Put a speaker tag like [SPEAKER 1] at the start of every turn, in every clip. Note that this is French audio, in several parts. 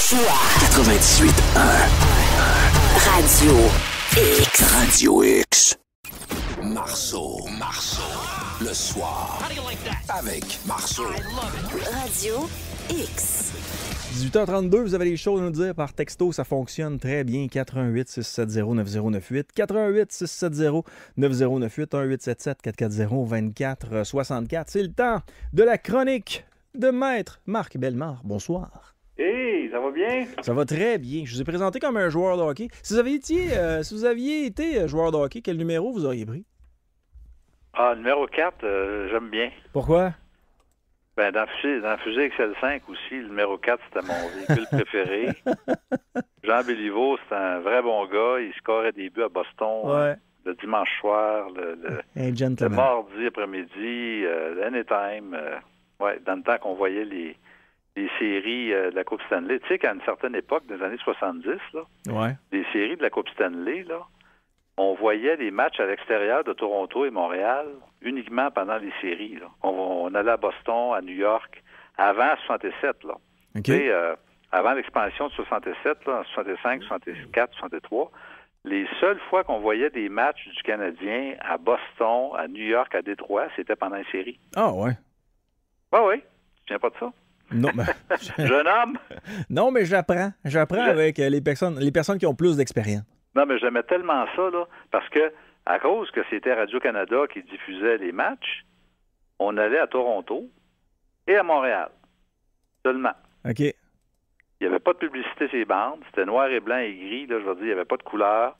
[SPEAKER 1] Choix 98.1 Radio X. Radio X. Marceau. Le soir. Avec Marceau. Radio X.
[SPEAKER 2] 18h32, vous avez les choses à nous dire par texto, ça fonctionne très bien. 418-670-9098. 418-670-9098. 1877-440-2464. C'est le temps de la chronique de Maître Marc Bellemare. Bonsoir.
[SPEAKER 3] Hey, ça va bien?
[SPEAKER 2] Ça va très bien. Je vous ai présenté comme un joueur de hockey. Si vous aviez été joueur de hockey, quel numéro vous auriez pris?
[SPEAKER 3] Ah, numéro 4, j'aime bien.
[SPEAKER 2] Pourquoi?
[SPEAKER 3] Ben, dans la fusée Excel 5 aussi, le numéro 4, c'était mon véhicule préféré. Jean Béliveau, c'était un vrai bon gars. Il scorait des buts à Boston le dimanche soir, le mardi après-midi, l'Anytime. Dans le temps qu'on voyait les séries de la Coupe Stanley. Tu sais qu'à une certaine époque, des années 70, les séries de la Coupe Stanley, là, on voyait les matchs à l'extérieur de Toronto et Montréal uniquement pendant les séries. Là. On allait à Boston, à New York, avant 67. Là. Okay. Avant l'expansion de 67, là, en 65, 64, 63, les seules fois qu'on voyait des matchs du Canadien à Boston, à New York, à Détroit, c'était pendant les séries.
[SPEAKER 2] Ah ouais?
[SPEAKER 3] Ah oui, tu viens pas de ça?
[SPEAKER 2] Non, mais...
[SPEAKER 3] Jeune homme?
[SPEAKER 2] Non, mais j'apprends avec les personnes qui ont plus d'expérience.
[SPEAKER 3] Non, mais j'aimais tellement ça, là, parce que, à cause que c'était Radio-Canada qui diffusait les matchs, on allait à Toronto et à Montréal. Seulement.
[SPEAKER 2] OK.
[SPEAKER 3] Il n'y avait pas de publicité sur les bandes. C'était noir et blanc et gris, là, je veux dire, il n'y avait pas de couleur.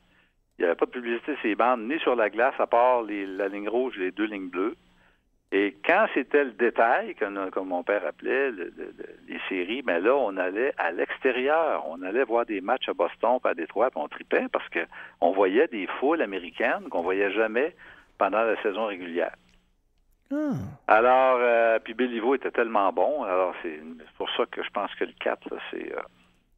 [SPEAKER 3] Il n'y avait pas de publicité sur les bandes, ni sur la glace, à part la ligne rouge et les 2 lignes bleues. Et quand c'était le détail, comme mon père appelait les séries, mais là, on allait à l'extérieur. On allait voir des matchs à Boston, puis à Détroit, puis on tripait parce qu'on voyait des foules américaines qu'on voyait jamais pendant la saison régulière. Alors, puis Béliveau était tellement bon. Alors, c'est pour ça que je pense que le 4, là, c'est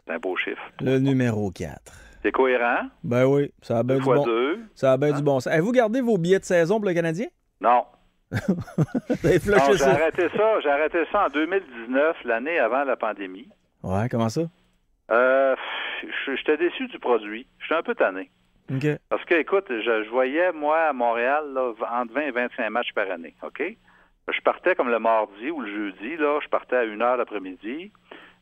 [SPEAKER 3] un beau chiffre.
[SPEAKER 2] Le numéro 4. C'est
[SPEAKER 3] cohérent?
[SPEAKER 2] Ben oui, ça a bien du bon. Ça a bien du bon sens. Avez-vous gardé vos billets de saison pour le Canadien?
[SPEAKER 3] Non.
[SPEAKER 2] J'ai
[SPEAKER 3] arrêté ça en 2019, l'année avant la pandémie.
[SPEAKER 2] Ouais, comment ça?
[SPEAKER 3] J'étais déçu du produit. J'étais un peu tanné.
[SPEAKER 2] Okay.
[SPEAKER 3] Parce que, écoute, je voyais, moi, à Montréal, là, entre 20 et 25 matchs par année, OK? Je partais comme le mardi ou le jeudi, là, je partais à 1h l'après-midi.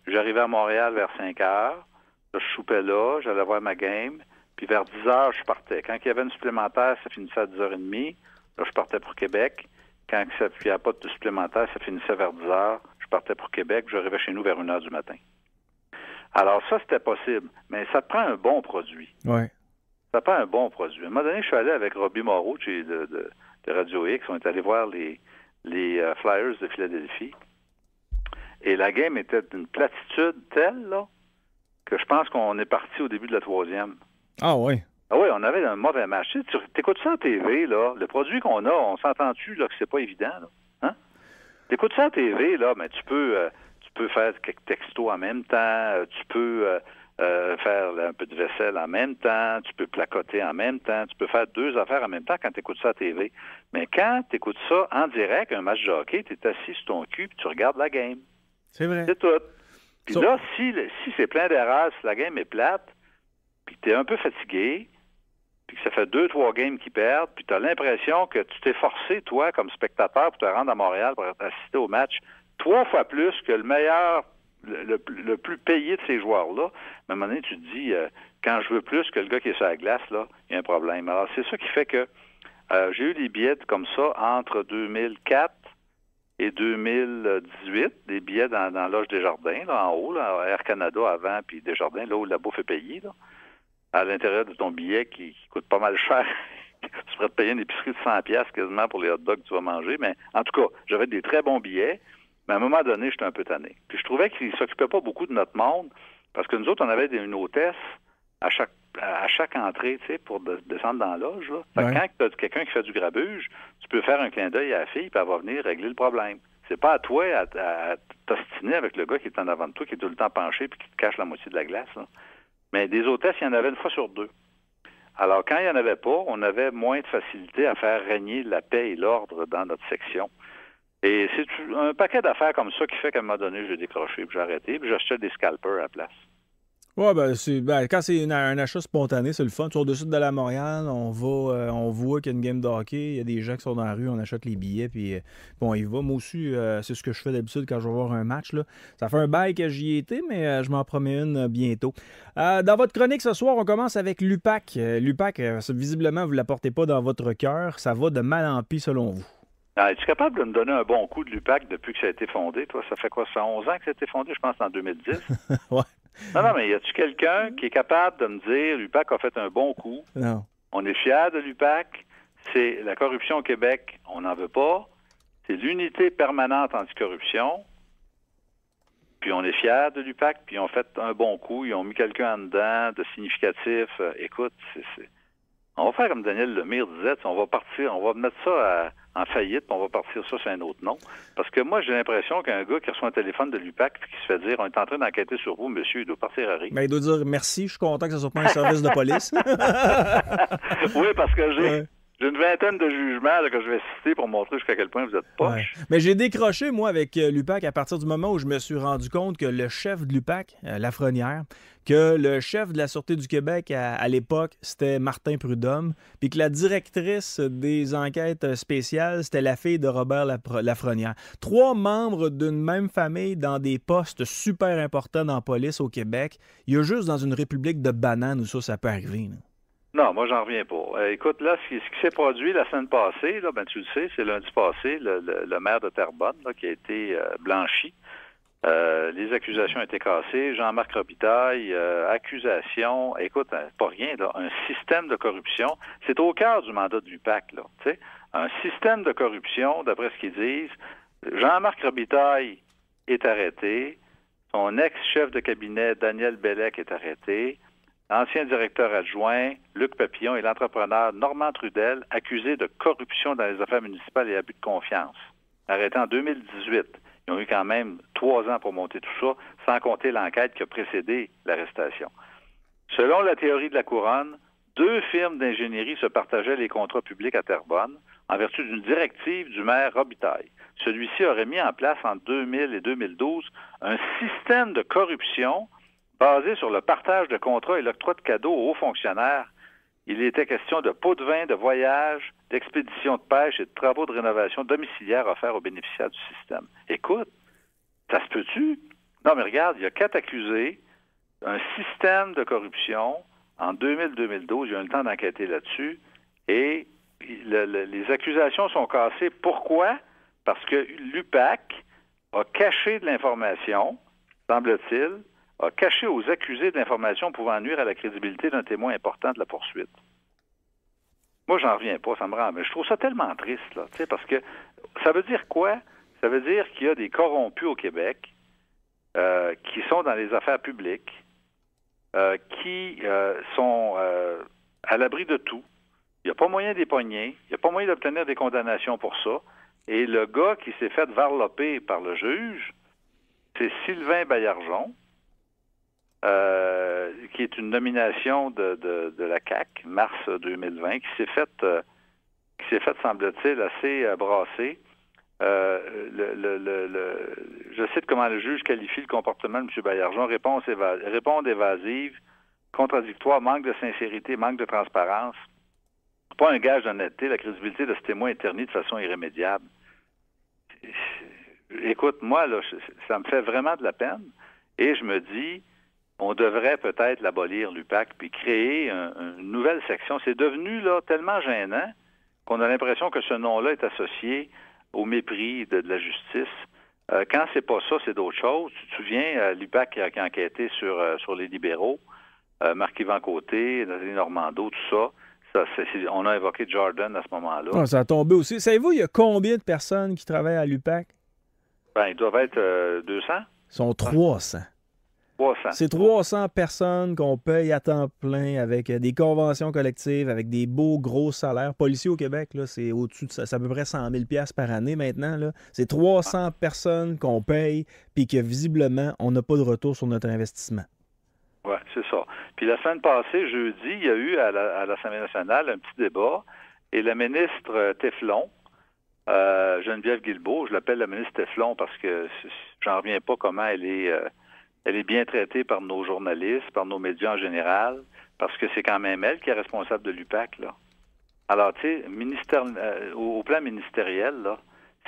[SPEAKER 3] J'arrivais à Montréal vers 5h. Là, je soupais là, j'allais voir ma game. Puis vers 10h, je partais. Quand il y avait une supplémentaire, ça finissait à 10h30. Là, je partais pour Québec. Quand il n'y avait pas de supplémentaire, ça finissait vers 10h. Je partais pour Québec. J'arrivais chez nous vers 1h du matin. Alors ça, c'était possible. Mais ça te prend un bon produit.
[SPEAKER 2] Ouais.
[SPEAKER 3] Ça prend un bon produit. À un moment donné, je suis allé avec Robbie Moreau de Radio X. On est allé voir les Flyers de Philadelphie. Et la game était d'une platitude telle là, que je pense qu'on est parti au début de la 3e.
[SPEAKER 2] Ah oui?
[SPEAKER 3] Ah oui, on avait un mauvais match. Tu écoutes ça à TV, là, le produit qu'on a, on s'entend-tu là, que c'est pas évident, là? Hein? Tu écoutes ça à TV, là, mais tu peux faire quelques textos en même temps, tu peux faire un peu de vaisselle en même temps, tu peux placoter en même temps, tu peux faire 2 affaires en même temps quand tu écoutes ça à TV. Mais quand tu écoutes ça en direct, un match de hockey, tu es assis sur ton cul puis tu regardes la game.
[SPEAKER 2] C'est vrai.
[SPEAKER 3] C'est tout. Puis là, si c'est plein d'erreurs, si la game est plate, puis tu es un peu fatigué, puis que ça fait 2-3 games qui perdent, puis tu as l'impression que tu t'es forcé, toi, comme spectateur, pour te rendre à Montréal pour assister au match 3 fois plus que le meilleur, le plus payé de ces joueurs-là. À un moment donné, tu te dis, quand je veux plus que le gars qui est sur la glace, là, il y a un problème. Alors, c'est ça qui fait que j'ai eu des billets comme ça entre 2004 et 2018, des billets dans Loge Desjardins, là, en haut, là, Air Canada avant, puis Desjardins, là où la bouffe est payée, là. À l'intérieur de ton billet qui coûte pas mal cher. Tu pourrais te payer une épicerie de 100$ quasiment pour les hot dogs que tu vas manger. Mais en tout cas, j'avais des très bons billets. Mais à un moment donné, j'étais un peu tanné. Puis je trouvais qu'ils ne s'occupaient pas beaucoup de notre monde parce que nous autres, on avait une hôtesse à chaque entrée, tu sais, pour descendre dans la loge. Là. Fait que quand tu as quelqu'un qui fait du grabuge, tu peux faire un clin d'œil à la fille puis elle va venir régler le problème. C'est pas à toi à t'ostiner avec le gars qui est en avant de toi, qui est tout le temps penché puis qui te cache la moitié de la glace, là. Mais des hôtesses, il y en avait 1 fois sur 2. Alors, quand il n'y en avait pas, on avait moins de facilité à faire régner la paix et l'ordre dans notre section. Et c'est un paquet d'affaires comme ça qui fait qu'à un moment donné, j'ai décroché, puis j'ai arrêté, puis j'achetais des scalpers à la place.
[SPEAKER 2] Ouais, quand c'est un achat spontané, c'est le fun. Sur le sud de la Montréal, on voit qu'il y a une game de hockey, il y a des gens qui sont dans la rue, on achète les billets, puis on y va. Moi aussi, c'est ce que je fais d'habitude quand je vais voir un match, là. Ça fait un bail que j'y ai été, mais je m'en promets une bientôt. Dans votre chronique ce soir, on commence avec l'UPAC. L'UPAC, visiblement, vous ne la portez pas dans votre cœur. Ça va de mal en pis, selon vous.
[SPEAKER 3] Es-tu capable de me donner un bon coup de l'UPAC depuis que ça a été fondé? Toi, ça fait quoi? Ça fait 11 ans que ça a été fondé, je pense, en 2010?
[SPEAKER 2] Ouais.
[SPEAKER 3] Non, mais y a-tu quelqu'un qui est capable de me dire l'UPAC a fait un bon coup?
[SPEAKER 2] Non.
[SPEAKER 3] On est fiers de l'UPAC. C'est la corruption au Québec, on n'en veut pas. C'est l'unité permanente anticorruption. Puis on est fiers de l'UPAC, puis ils ont fait un bon coup. Ils ont mis quelqu'un en dedans de significatif. Écoute, on va faire comme Daniel Lemire disait, on va mettre ça en faillite, puis on va partir ça sur un autre nom. Parce que moi, j'ai l'impression qu'un gars qui reçoit un téléphone de l'UPAC et qui se fait dire, on est en train d'enquêter sur vous, monsieur, il doit partir à rire.
[SPEAKER 2] Ben, il doit dire merci, je suis content que ce soit pas un service de police.
[SPEAKER 3] Oui, parce que j'ai une vingtaine de jugements là, que je vais citer pour montrer jusqu'à quel point vous êtes poche.
[SPEAKER 2] Ouais. Mais j'ai décroché, moi, avec l'UPAC à partir du moment où je me suis rendu compte que le chef de l'UPAC, Lafrenière, que le chef de la Sûreté du Québec à l'époque, c'était Martin Prudhomme, puis que la directrice des enquêtes spéciales, c'était la fille de Robert Lafrenière. 3 membres d'une même famille dans des postes super importants dans la police au Québec. Il y a juste dans une république de bananes où ça peut arriver, là.
[SPEAKER 3] Non, moi, j'en reviens pas. Écoute, là, ce qui s'est produit la semaine passée, là, tu le sais, c'est lundi passé, le maire de Terrebonne là, qui a été blanchi. Les accusations ont été cassées. Jean-Marc Robitaille, accusation, écoute, pas rien, là, un système de corruption. C'est au cœur du mandat de l'UPAC, là, tu sais. Un système de corruption, d'après ce qu'ils disent. Jean-Marc Robitaille est arrêté. Son ex-chef de cabinet, Daniel Bellec, est arrêté. L'ancien directeur adjoint, Luc Papillon, et l'entrepreneur Normand Trudel, accusés de corruption dans les affaires municipales et abus de confiance. Arrêtés en 2018. Ils ont eu quand même 3 ans pour monter tout ça, sans compter l'enquête qui a précédé l'arrestation. Selon la théorie de la Couronne, 2 firmes d'ingénierie se partageaient les contrats publics à Terrebonne en vertu d'une directive du maire Robitaille. Celui-ci aurait mis en place en 2000 et 2012 un système de corruption basé sur le partage de contrats et l'octroi de cadeaux aux hauts fonctionnaires. Il était question de pots de vin, de voyages, d'expéditions de pêche et de travaux de rénovation domiciliaire offerts aux bénéficiaires du système. Écoute, ça se peut-tu? Non, mais regarde, il y a 4 accusés, un système de corruption. En 2000-2012, ils ont eu le temps d'enquêter là-dessus. Et les accusations sont cassées. Pourquoi? Parce que l'UPAC a caché de l'information, semble-t-il, a caché aux accusés de l'information pouvant nuire à la crédibilité d'un témoin important de la poursuite. Moi, j'en reviens pas, ça me rend... Mais je trouve ça tellement triste, là, tu sais, parce que ça veut dire quoi? Ça veut dire qu'il y a des corrompus au Québec qui sont dans les affaires publiques, qui sont à l'abri de tout. Il n'y a pas moyen d'épogner, il n'y a pas moyen d'obtenir des condamnations pour ça. Et le gars qui s'est fait varloper par le juge, c'est Sylvain Baillargeon, qui est une nomination de la CAQ, mars 2020, qui s'est fait, semble-t-il, assez brassé. Je cite comment le juge qualifie le comportement de M. Baillargeon: réponde évasive, contradictoire, manque de sincérité, manque de transparence. Pas un gage d'honnêteté, la crédibilité de ce témoin est ternie de façon irrémédiable. Écoute, moi, là, ça me fait vraiment de la peine, et je me dis, on devrait peut-être l'abolir, l'UPAC, puis créer une nouvelle section. C'est devenu là tellement gênant qu'on a l'impression que ce nom-là est associé au mépris de la justice. Quand c'est pas ça, c'est d'autres choses. Tu te souviens, l'UPAC qui a enquêté sur les libéraux, Marc-Yvan Côté, Nathalie Normando, tout ça. On a évoqué Jordan à ce moment-là.
[SPEAKER 2] Oh, ça a tombé aussi. Savez-vous, il y a combien de personnes qui travaillent à l'UPAC?
[SPEAKER 3] Ben, ils doivent être 200.
[SPEAKER 2] Ils sont 300.
[SPEAKER 3] 300.
[SPEAKER 2] C'est 300 personnes qu'on paye à temps plein avec des conventions collectives, avec des beaux gros salaires. Policiers au Québec, là, c'est au-dessus de ça. C'est à peu près 100 000 $ par année maintenant, là. C'est 300 personnes qu'on paye, puis que visiblement, on n'a pas de retour sur notre investissement.
[SPEAKER 3] Oui, c'est ça. Puis la semaine passée, jeudi, il y a eu à l'Assemblée nationale un petit débat, et la ministre Téflon, Geneviève Guilbeault, je l'appelle la ministre Téflon parce que j'en reviens pas comment elle Elle est bien traitée par nos journalistes, par nos médias en général, parce que c'est quand même elle qui est responsable de l'UPAC, là. Alors, tu sais, au plan ministériel, là,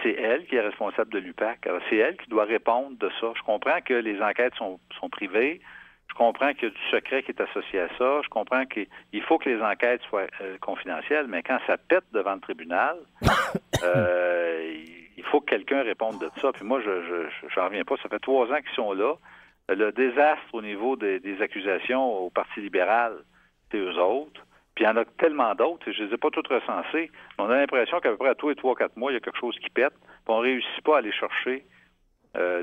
[SPEAKER 3] c'est elle qui est responsable de l'UPAC. Alors, c'est elle qui doit répondre de ça. Je comprends que les enquêtes sont privées. Je comprends qu'il y a du secret qui est associé à ça. Je comprends qu'il faut que les enquêtes soient confidentielles, mais quand ça pète devant le tribunal, il faut que quelqu'un réponde de ça. Puis moi, je n'en reviens pas. Ça fait 3 ans qu'ils sont là. Le désastre au niveau des accusations au Parti libéral, c'est eux autres. Puis il y en a tellement d'autres, je ne les ai pas toutes recensées, mais on a l'impression qu'à peu près à tous les 3-4 mois, il y a quelque chose qui pète, puis on ne réussit pas à aller chercher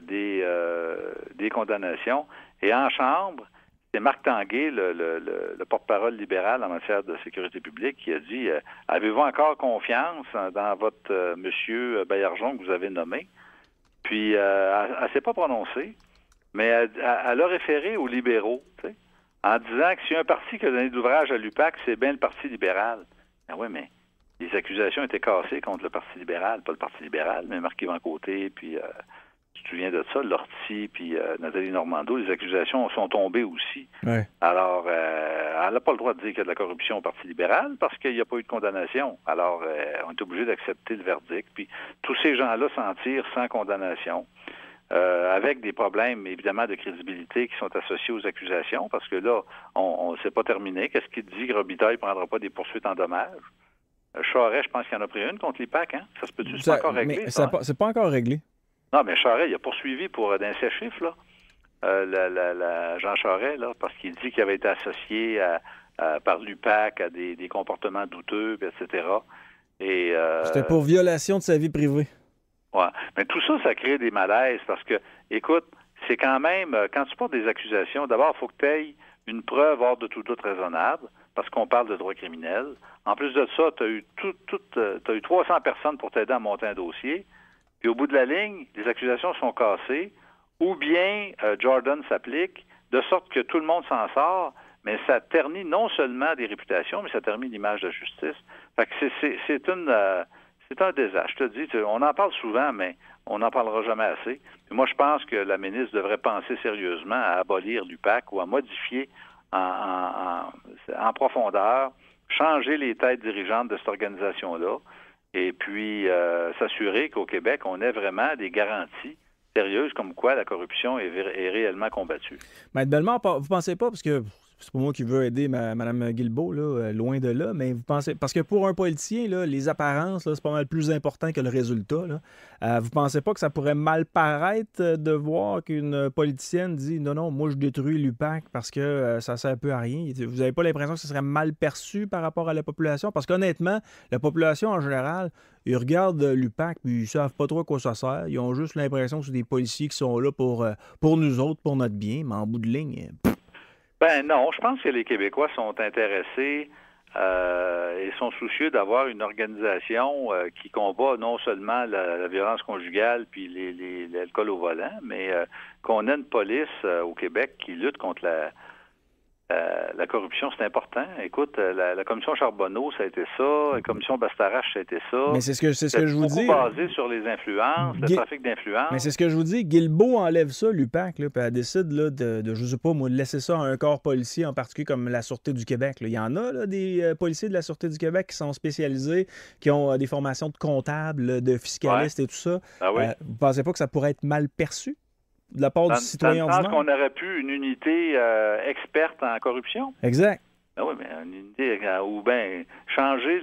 [SPEAKER 3] des condamnations. Et en Chambre, c'est Marc Tanguay, le porte-parole libéral en matière de sécurité publique, qui a dit « Avez-vous encore confiance dans votre monsieur Baillargeon que vous avez nommé? » Puis elle ne s'est pas prononcée, mais elle a référé aux libéraux, tu sais, en disant que s'il y a un parti qui a donné de l'ouvrage à l'UPAC, c'est bien le Parti libéral. Ben oui, mais les accusations étaient cassées contre le Parti libéral, pas le Parti libéral, mais Marc-Yvan Côté, puis tu te souviens de ça, Lortie, puis Nathalie Normando, les accusations sont tombées aussi. Ouais. Alors, elle n'a pas le droit de dire qu'il y a de la corruption au Parti libéral parce qu'il n'y a pas eu de condamnation. Alors, on est obligé d'accepter le verdict. Puis tous ces gens-là s'en tirent sans condamnation. Avec des problèmes, évidemment, de crédibilité qui sont associés aux accusations, parce que là, on ne s'est pas terminé. Qu'est-ce qu'il dit que Robitaille ne prendra pas des poursuites en dommages? Charest, je pense qu'il en a pris une contre l'IPAC, hein? Ça se peut-tu? C'est pas encore réglé,
[SPEAKER 2] mais ça? C'est pas encore réglé.
[SPEAKER 3] Non, mais Charest, il a poursuivi pour d'un chiffres, là. Jean Charest, là, parce qu'il dit qu'il avait été associé par l'UPAC à des comportements douteux, etc. Et,
[SPEAKER 2] c'était pour violation de sa vie privée.
[SPEAKER 3] Ouais. Mais tout ça, ça crée des malaises parce que, écoute, c'est quand même, quand tu portes des accusations, d'abord, il faut que tu aies une preuve hors de tout doute raisonnable parce qu'on parle de droit criminel. En plus de ça, tu as eu 300 personnes pour t'aider à monter un dossier. Puis au bout de la ligne, les accusations sont cassées ou bien Jordan s'applique de sorte que tout le monde s'en sort, mais ça ternit non seulement des réputations, mais ça ternit l'image de justice. Fait que c'est un désastre. Je te dis, on en parle souvent, mais on n'en parlera jamais assez. Puis moi, je pense que la ministre devrait penser sérieusement à abolir l'UPAC ou à modifier en profondeur, changer les têtes dirigeantes de cette organisation-là et puis s'assurer qu'au Québec, on ait vraiment des garanties sérieuses comme quoi la corruption est réellement combattue.
[SPEAKER 2] Maître Bellemare, vous pensez pas, parce que c'est pas moi qui veux aider Mme Guilbeault, là, loin de là, mais vous pensez, parce que pour un politicien, là, les apparences, là, c'est pas mal plus important que le résultat. Là. Vous pensez pas que ça pourrait mal paraître de voir qu'une politicienne dit « Non, moi, je détruis l'UPAC parce que ça sert un peu à rien ». Vous n'avez pas l'impression que ce serait mal perçu par rapport à la population? Parce qu'honnêtement, la population en général, ils regardent l'UPAC puis ils savent pas trop à quoi ça sert. Ils ont juste l'impression que c'est des policiers qui sont là pour nous autres, pour notre bien, mais en bout de ligne...
[SPEAKER 3] Ben non, je pense que les Québécois sont intéressés et sont soucieux d'avoir une organisation qui combat non seulement la violence conjugale puis l'alcool au volant, mais qu'on ait une police au Québec qui lutte contre la corruption, c'est important. Écoute, la commission Charbonneau, ça a été ça. La commission Bastarache, ça a été ça.
[SPEAKER 2] Mais c'est ce que je vous dis.
[SPEAKER 3] C'est beaucoup basé sur les influences, le trafic d'influence.
[SPEAKER 2] Mais c'est ce que je vous dis. Guilbeault enlève ça, l'UPAC, là, puis elle décide là, de, je sais pas, moi, de laisser ça à un corps policier, en particulier comme la Sûreté du Québec. Là. Il y en a là, des policiers de la Sûreté du Québec qui sont spécialisés, qui ont des formations de comptables, de fiscalistes et tout ça.
[SPEAKER 3] Ah oui.
[SPEAKER 2] Vous pensez pas que ça pourrait être mal perçu de la part du citoyen ordinaire?
[SPEAKER 3] Je pense qu'on aurait pu une unité experte en corruption.
[SPEAKER 2] Exact.
[SPEAKER 3] Ben oui, mais une unité, ou bien changer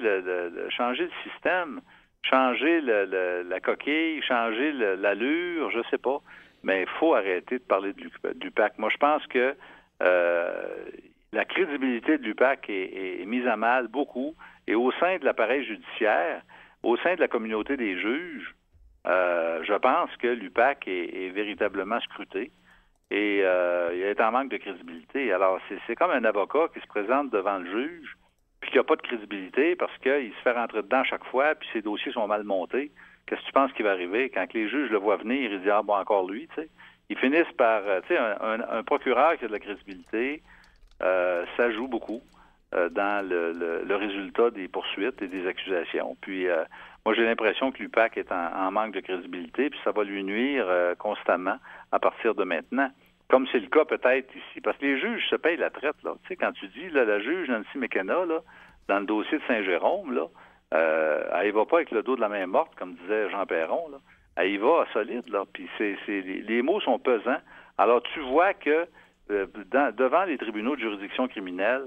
[SPEAKER 3] changer le système, changer la coquille, changer l'allure, je sais pas. Mais il faut arrêter de parler de l'UPAC. Moi, je pense que la crédibilité de l'UPAC est mise à mal beaucoup. Et au sein de l'appareil judiciaire, au sein de la communauté des juges, je pense que l'UPAC est véritablement scruté et il est en manque de crédibilité. Alors, c'est comme un avocat qui se présente devant le juge puis qui n'a pas de crédibilité parce qu'il se fait rentrer dedans chaque fois puis ses dossiers sont mal montés. Qu'est-ce que tu penses qui va arriver? Quand les juges le voient venir, ils disent « Ah bon, encore lui », tu sais. Ils finissent par, tu sais, un procureur qui a de la crédibilité, ça joue beaucoup dans le résultat des poursuites et des accusations. Puis, moi, j'ai l'impression que l'UPAC est en manque de crédibilité, puis ça va lui nuire constamment à partir de maintenant. comme c'est le cas peut-être ici, parce que les juges se payent la traite, là. Tu sais, quand tu dis, là, la juge Nancy McKenna, là, dans le dossier de Saint-Jérôme, là, elle y va pas avec le dos de la main morte, comme disait Jean Perron, là. Elle y va solide, là. Puis les mots sont pesants. Alors, tu vois que devant les tribunaux de juridiction criminelle,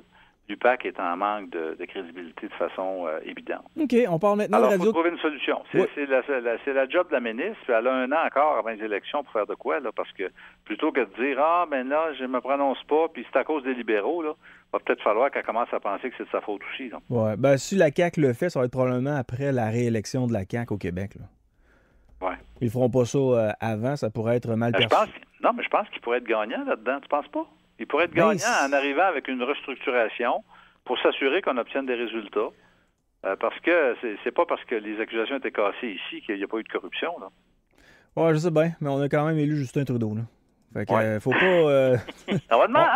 [SPEAKER 3] l'UPAC est en manque de crédibilité de façon évidente.
[SPEAKER 2] OK, on parle maintenant
[SPEAKER 3] Alors,
[SPEAKER 2] de
[SPEAKER 3] il
[SPEAKER 2] radio...
[SPEAKER 3] faut trouver une solution. C'est la job de la ministre. Elle a un an encore avant les élections pour faire de quoi, là, parce que plutôt que de dire « Ah, ben là, je me prononce pas, puis c'est à cause des libéraux », là, va peut-être falloir qu'elle commence à penser que c'est de sa faute aussi. Là.
[SPEAKER 2] Ouais, ben si la CAQ le fait, ça va être probablement après la réélection de la CAQ au Québec, là.
[SPEAKER 3] Ouais.
[SPEAKER 2] Ils feront pas ça avant, ça pourrait être mal perçu.
[SPEAKER 3] Je pense qu'il pourrait être gagnant là-dedans, tu penses pas? Il pourrait être gagnant en arrivant avec une restructuration pour s'assurer qu'on obtienne des résultats. Parce que c'est pas parce que les accusations étaient cassées ici qu'il n'y a pas eu de corruption. Là.
[SPEAKER 2] Ouais, je sais bien, mais on a quand même élu Justin Trudeau, là. Fait que, faut pas...
[SPEAKER 3] On va demander,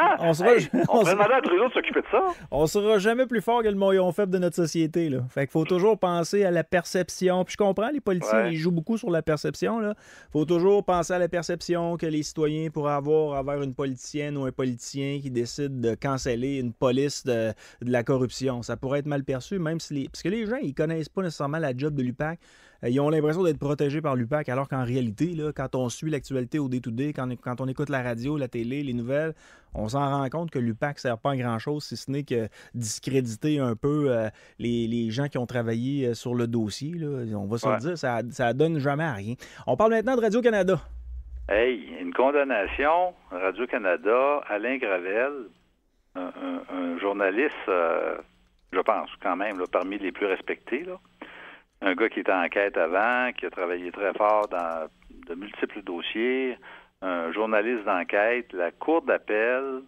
[SPEAKER 3] on va demander à Trudeau de s'occuper de ça.
[SPEAKER 2] On sera jamais plus fort que le maillon faible de notre société, là. Fait qu'il faut toujours penser à la perception. Puis je comprends, les politiciens, ils jouent beaucoup sur la perception, là. Faut toujours penser à la perception que les citoyens pourraient avoir envers une politicienne ou un politicien qui décide de canceller une police de la corruption. Ça pourrait être mal perçu, même si parce que les gens, ils connaissent pas nécessairement la job de l'UPAC. Ils ont l'impression d'être protégés par l'UPAC, alors qu'en réalité, là, quand on suit l'actualité au day-to-day, quand on écoute la radio, la télé, les nouvelles, on s'en rend compte que l'UPAC ne sert pas à grand-chose, si ce n'est que discréditer un peu les gens qui ont travaillé sur le dossier. Là. On va se le dire, ça donne jamais à rien. On parle maintenant de Radio-Canada.
[SPEAKER 3] Hey, une condamnation, Radio-Canada, Alain Gravel, un journaliste, je pense quand même, là, parmi les plus respectés, là. Un gars qui était en enquête avant, qui a travaillé très fort dans de multiples dossiers, un journaliste d'enquête, la Cour d'appel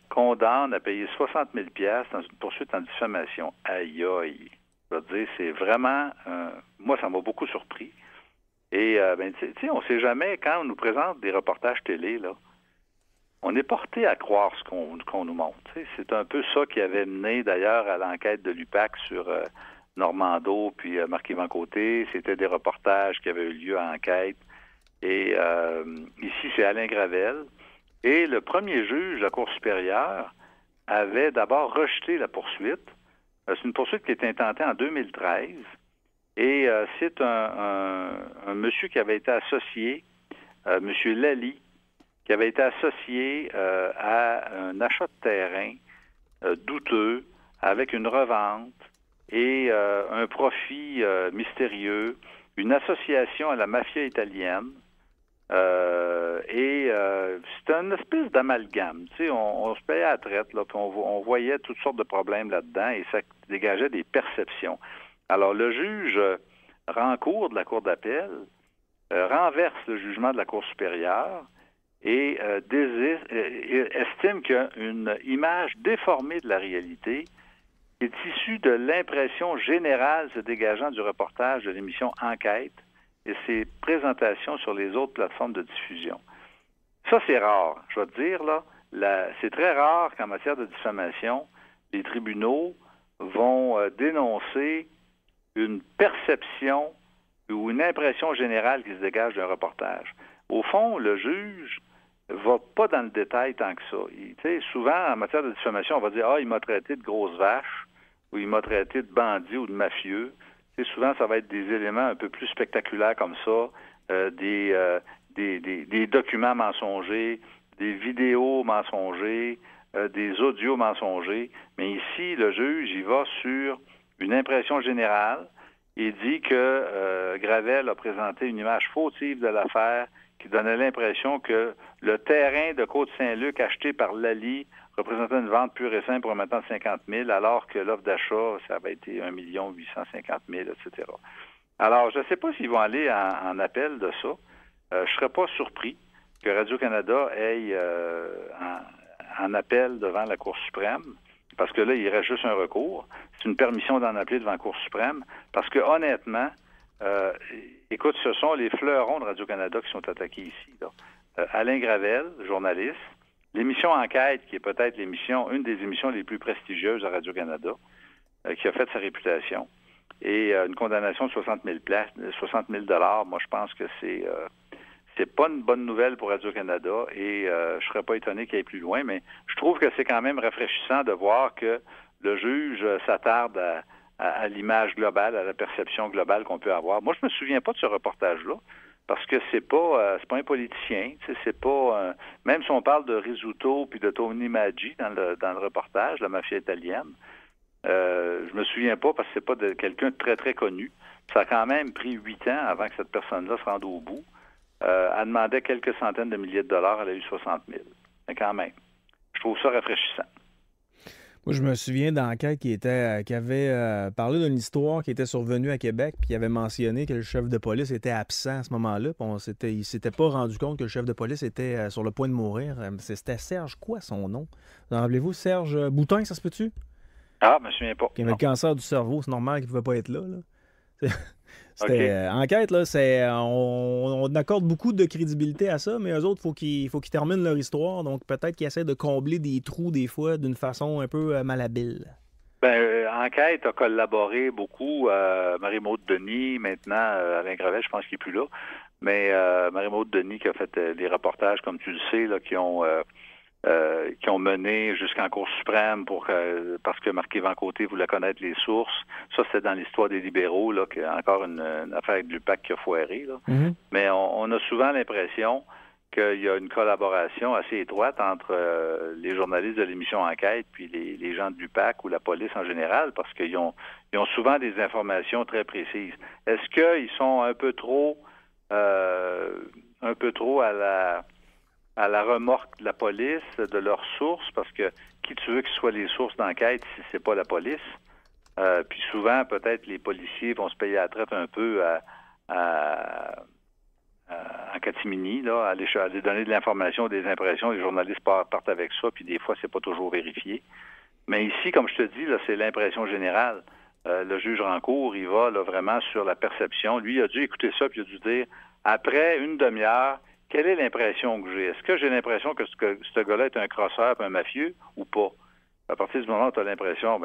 [SPEAKER 3] condamne à payer 60 000 $ dans une poursuite en diffamation. Aïe, aïe. Je veux dire, c'est vraiment... moi, ça m'a beaucoup surpris. Et, tu sais, on ne sait jamais, quand on nous présente des reportages télé, là, on est porté à croire ce qu'on nous montre. T'sais. C'est un peu ça qui avait mené, d'ailleurs, à l'enquête de l'UPAC sur... Normando, puis Marc-Yvan Côté. C'était des reportages qui avaient eu lieu à enquête. Et ici, c'est Alain Gravel. Et le premier juge de la Cour supérieure avait d'abord rejeté la poursuite. C'est une poursuite qui a été intentée en 2013. Et c'est un monsieur qui avait été associé, monsieur Lally, qui avait été associé à un achat de terrain douteux avec une revente et un profit mystérieux, une association à la mafia italienne, et c'est une espèce d'amalgame. Tu sais, on se payait à la traite, là, puis on voyait toutes sortes de problèmes là-dedans, et ça dégageait des perceptions. Alors, le juge Rancourt de la Cour d'appel renverse le jugement de la Cour supérieure et estime qu'il y a une image déformée de la réalité est issu de l'impression générale se dégageant du reportage de l'émission Enquête et ses présentations sur les autres plateformes de diffusion. Ça, c'est rare. Je vais te dire, là, c'est très rare qu'en matière de diffamation, les tribunaux vont dénoncer une perception ou une impression générale qui se dégage d'un reportage. Au fond, le juge va pas dans le détail tant que ça. Souvent, en matière de diffamation, on va dire « Ah, il m'a traité de grosse vache » ou « il m'a traité de bandit ou de mafieux ». Souvent, ça va être des éléments un peu plus spectaculaires comme ça, des documents mensongers, des vidéos mensongers, des audios mensongers. Mais ici, le juge, il va sur une impression générale et dit que Gravel a présenté une image fautive de l'affaire qui donnait l'impression que le terrain de Côte-Saint-Luc acheté par Lally représentait une vente pure et simple pour un montant de 50 000, alors que l'offre d'achat, ça avait été 1 850 000, etc. Alors, je ne sais pas s'ils vont aller en appel de ça. Je ne serais pas surpris que Radio-Canada aille en appel devant la Cour suprême, parce que là, il reste juste un recours. C'est une permission d'en appeler devant la Cour suprême, parce que honnêtement, écoute, ce sont les fleurons de Radio-Canada qui sont attaqués ici. Là. Alain Gravel, journaliste, l'émission Enquête, qui est peut-être une des émissions les plus prestigieuses à Radio-Canada, qui a fait sa réputation, et une condamnation de 60 000 $, moi je pense que c'est pas une bonne nouvelle pour Radio-Canada et je serais pas étonné qu'il aille plus loin, mais je trouve que c'est quand même rafraîchissant de voir que le juge s'attarde à l'image globale, à la perception globale qu'on peut avoir. Moi, je me souviens pas de ce reportage-là, parce que c'est pas un politicien, c'est pas même si on parle de Rizzuto puis de Tony Maggi dans le reportage, la mafia italienne, je me souviens pas parce que c'est pas de quelqu'un de très, très connu. Ça a quand même pris 8 ans avant que cette personne-là se rende au bout. Elle demandait quelques centaines de milliers de dollars, elle a eu 60 000. Mais quand même, je trouve ça rafraîchissant.
[SPEAKER 2] Moi, je me souviens d'enquête qui avait parlé d'une histoire qui était survenue à Québec, puis il avait mentionné que le chef de police était absent à ce moment-là, puis il s'était pas rendu compte que le chef de police était sur le point de mourir. C'était Serge, quoi son nom? Vous en rappelez-vous? Serge Boutin, ça se peut-tu?
[SPEAKER 3] Ah, je me souviens pas.
[SPEAKER 2] Qui avait le cancer du cerveau, c'est normal qu'il ne pouvait pas être là. C'était
[SPEAKER 3] Okay.
[SPEAKER 2] enquête, là, on accorde beaucoup de crédibilité à ça, mais eux autres, il faut qu'ils terminent leur histoire, donc peut-être qu'ils essaient de combler des trous des fois d'une façon un peu malhabile.
[SPEAKER 3] Enquête a collaboré beaucoup. Marie-Maude Denis, maintenant, Alain Gravel, je pense qu'il n'est plus là, mais Marie-Maude Denis qui a fait des reportages, comme tu le sais, là, qui ont mené jusqu'en Cour suprême parce que Marc-Yvan Côté voulait connaître les sources. Ça, c'était dans l'histoire des libéraux, là, qu'il y a encore une affaire avec Lupac qui a foiré. Là. Mm-hmm. Mais on a souvent l'impression qu'il y a une collaboration assez étroite entre les journalistes de l'émission Enquête puis les gens de Lupac ou la police en général, parce qu'ils ont souvent des informations très précises. Est-ce qu'ils sont un peu trop à la remorque de la police, de leurs sources, parce que qui tu veux que ce soit les sources d'enquête si c'est pas la police? Puis souvent, peut-être, les policiers vont se payer la traite un peu en catimini, là, aller donner de l'information, des impressions, les journalistes partent avec ça, puis des fois, c'est pas toujours vérifié. Mais ici, comme je te dis, là, c'est l'impression générale. Le juge Rancourt, il va là, vraiment sur la perception. Lui, il a dû écouter ça, puis il a dû dire, après une demi-heure, quelle est l'impression que j'ai? Est-ce que j'ai l'impression que ce gars-là est un crosseur, un mafieux, ou pas? À partir du moment où tu as l'impression,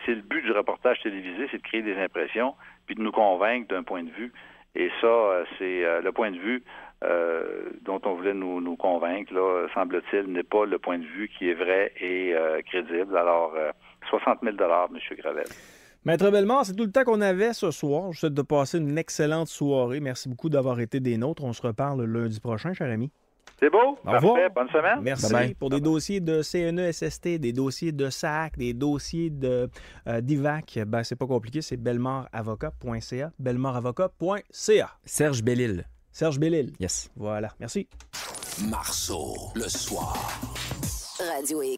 [SPEAKER 3] c'est le but du reportage télévisé, c'est de créer des impressions, puis de nous convaincre d'un point de vue. Et ça, c'est le point de vue dont on voulait nous convaincre, là, semble-t-il, n'est pas le point de vue qui est vrai et crédible. Alors, 60 000 $, M. Gravel.
[SPEAKER 2] Maître Bellemare, c'est tout le temps qu'on avait ce soir. Je vous souhaite de passer une excellente soirée. Merci beaucoup d'avoir été des nôtres. On se reparle lundi prochain, cher ami.
[SPEAKER 3] C'est beau.
[SPEAKER 2] Au revoir.
[SPEAKER 3] Parfait. Bonne semaine.
[SPEAKER 2] Merci. Bye-bye. Pour des dossiers de CNESST, des dossiers de SAC, des dossiers d'IVAC, c'est pas compliqué. C'est bellemoreavocat.ca. bellemoreavocat.ca.
[SPEAKER 4] Serge Bellil.
[SPEAKER 2] Serge Bellil.
[SPEAKER 4] Yes.
[SPEAKER 2] Voilà. Merci.
[SPEAKER 1] Marceau, le soir.
[SPEAKER 5] Radio X.